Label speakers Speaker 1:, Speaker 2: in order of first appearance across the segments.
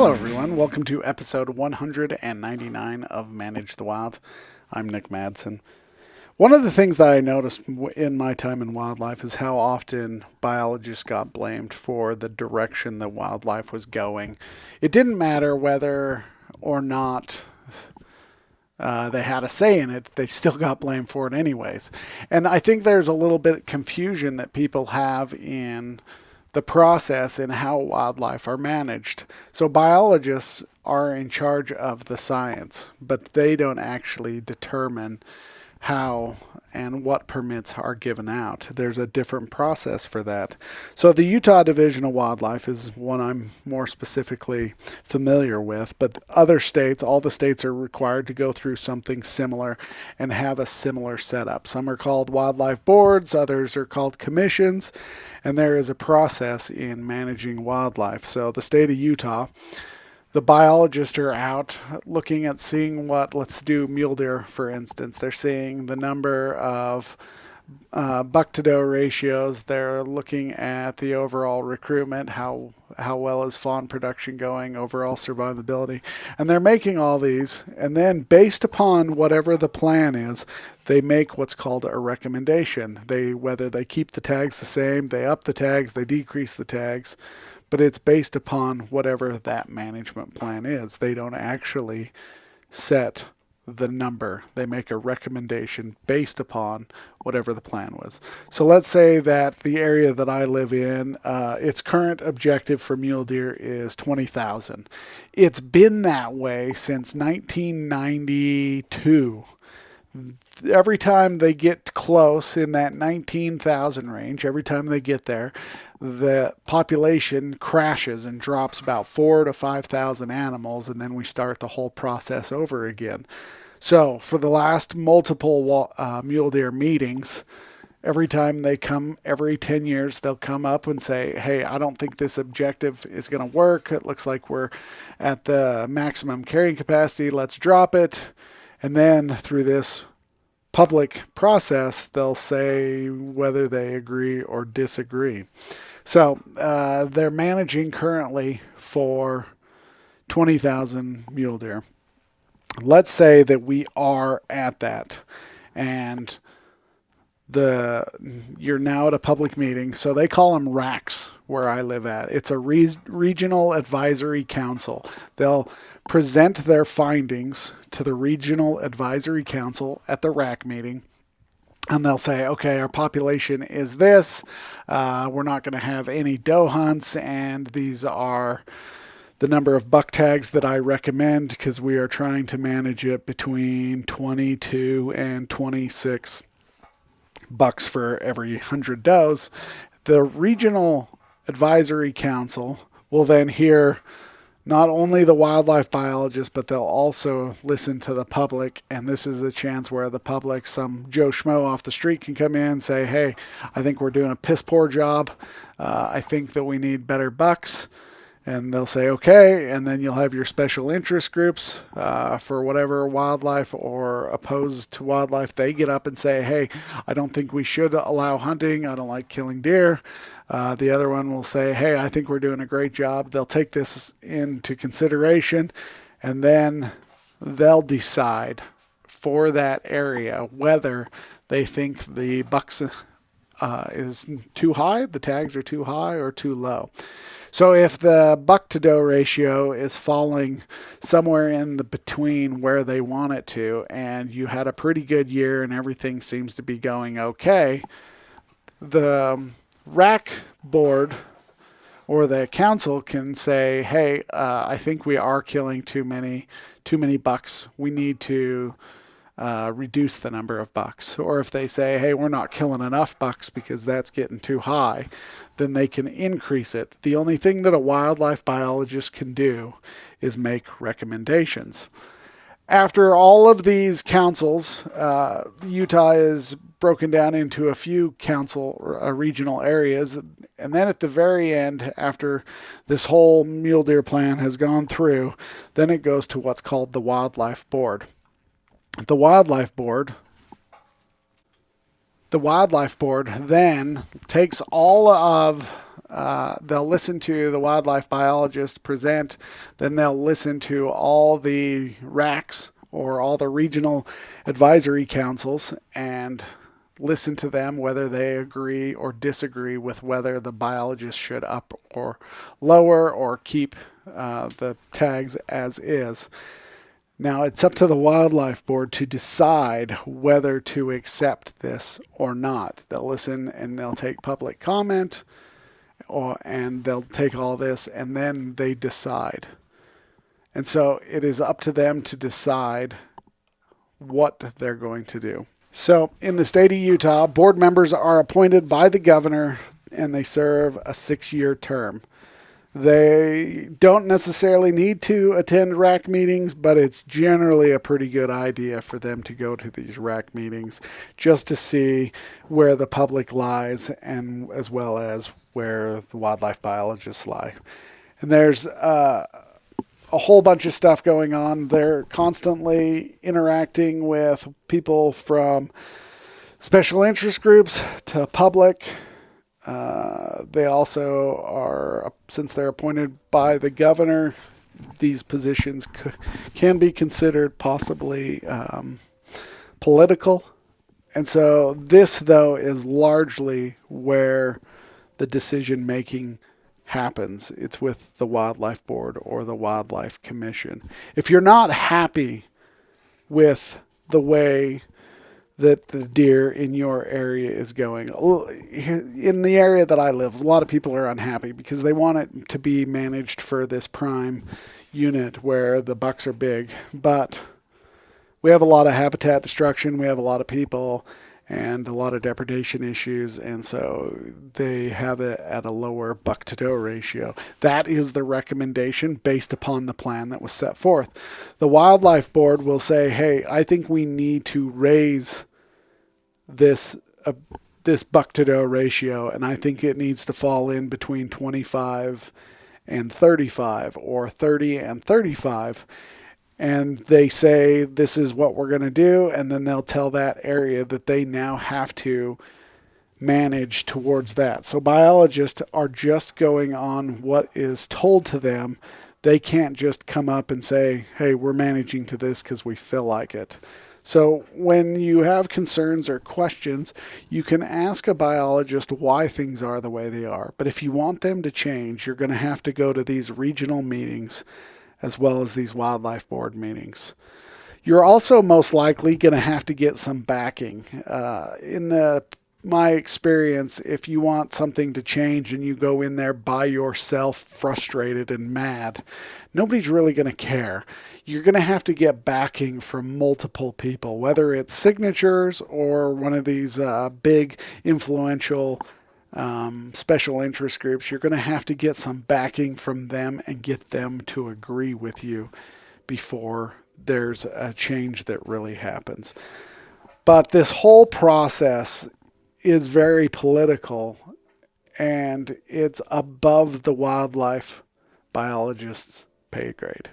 Speaker 1: Hello, everyone. Welcome to episode 199 of Manage the Wild. I'm Nick Madsen. One of the things that I noticed in my time in wildlife is how often biologists got blamed for the direction that wildlife was going. It didn't matter whether or not they had a say in it, they still got blamed for it anyways. And I think there's a little bit of confusion that people have in the process and how wildlife are managed. So biologists are in charge of the science, but they don't actually determine how and what permits are given out. There's a different process for that. So the Utah Division of Wildlife is one I'm more specifically familiar with, but other states, all the states are required to go through something similar and have a similar setup. Some are called wildlife boards, others are called commissions, and there is a process in managing wildlife. So the state of Utah, the biologists are out looking at seeing what, let's do mule deer, for instance. They're seeing the number of buck to doe ratios. They're looking at the overall recruitment, how well is fawn production going, overall survivability. And they're making all these. And then based upon whatever the plan is, they make what's called a recommendation. Whether they keep the tags the same, they up the tags, they decrease the tags, but it's based upon whatever that management plan is. They don't actually set the number. They make a recommendation based upon whatever the plan was. So let's say that the area that I live in, its current objective for mule deer is 20,000. It's been that way since 1992. Every time they get close in that 19,000 range, every time they get there, the population crashes and drops about 4,000 to 5,000 animals, and then we start the whole process over again. So for the last multiple mule deer meetings, every time they come, every 10 years, they'll come up and say, hey, I don't think this objective is going to work. It looks like we're at the maximum carrying capacity. Let's drop it. And then through this public process, they'll say whether they agree or disagree. So they're managing currently for 20,000 mule deer. Let's say that we are at that, and you're now at a public meeting. So they call them RACs where I live at. It's a regional advisory council. They'll present their findings to the regional advisory council at the RAC meeting. And they'll say, okay, our population is this. We're not going to have any doe hunts, and these are the number of buck tags that I recommend because we are trying to manage it between 22 and 26 bucks for every 100 does. The regional advisory council will then hear not only the wildlife biologists, but they'll also listen to the public. And this is a chance where the public, some Joe Schmo off the street, can come in and say, hey, I think we're doing a piss poor job. I think that we need better bucks. And they'll say, okay. And then you'll have your special interest groups for whatever wildlife or opposed to wildlife. They get up and say, hey, I don't think we should allow hunting. I don't like killing deer. The other one will say, hey, I think we're doing a great job. They'll take this into consideration, and then they'll decide for that area whether they think the bucks is too high, the tags are too high or too low. So if the buck to doe ratio is falling somewhere in the between where they want it to, and you had a pretty good year and everything seems to be going okay, the RAC board or the council can say, hey, I think we are killing too many bucks. We need to reduce the number of bucks. Or if they say, hey, we're not killing enough bucks because that's getting too high, then they can increase it. The only thing that a wildlife biologist can do is make recommendations. After all of these councils, Utah is broken down into a few regional areas. And then at the very end, after this whole mule deer plan has gone through, then it goes to what's called the Wildlife Board. The Wildlife Board then takes all of They'll listen to the wildlife biologist present, then they'll listen to all the RACs or all the regional advisory councils and listen to them whether they agree or disagree with whether the biologist should up or lower or keep the tags as is. Now it's up to the wildlife board to decide whether to accept this or not. They'll listen and they'll take public comment, and they'll take all this and then they decide. And so it is up to them to decide what they're going to do. So in the state of Utah, board members are appointed by the governor and they serve a 6-year term. They don't necessarily need to attend RAC meetings, but it's generally a pretty good idea for them to go to these RAC meetings just to see where the public lies and as well as where the wildlife biologists lie. And there's a whole bunch of stuff going on. They're constantly interacting with people from special interest groups to public. They also are, since they're appointed by the governor, these positions can be considered possibly political. And so this, though, is largely where the decision making happens. It's with the Wildlife Board or the Wildlife Commission. If you're not happy with the way that the deer in your area is going, in the area that I live, a lot of people are unhappy because they want it to be managed for this prime unit where the bucks are big. But we have a lot of habitat destruction. We have a lot of people and a lot of depredation issues, and so they have it at a lower buck-to-doe ratio. That is the recommendation based upon the plan that was set forth. The Wildlife Board will say, hey, I think we need to raise this buck-to-doe ratio, and I think it needs to fall in between 25 and 35 or 30 and 35. And they say, this is what we're going to do. And then they'll tell that area that they now have to manage towards that. So biologists are just going on what is told to them. They can't just come up and say, hey, we're managing to this because we feel like it. So when you have concerns or questions, you can ask a biologist why things are the way they are. But if you want them to change, you're going to have to go to these regional meetings as well as these wildlife board meetings. You're also most likely going to have to get some backing. My experience, if you want something to change and you go in there by yourself, frustrated and mad, nobody's really going to care. You're going to have to get backing from multiple people, whether it's signatures or one of these big influential special interest groups. You're going to have to get some backing from them and get them to agree with you before there's a change that really happens. But this whole process is very political, and it's above the wildlife biologist's pay grade.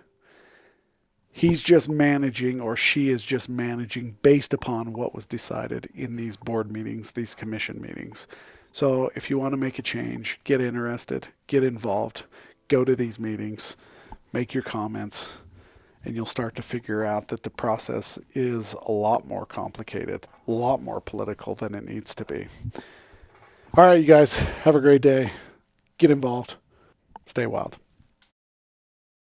Speaker 1: He's just managing, or she is just managing based upon what was decided in these board meetings, these commission meetings. So if you want to make a change, get interested, get involved, go to these meetings, make your comments, and you'll start to figure out that the process is a lot more complicated, a lot more political than it needs to be. All right, you guys, have a great day. Get involved. Stay wild.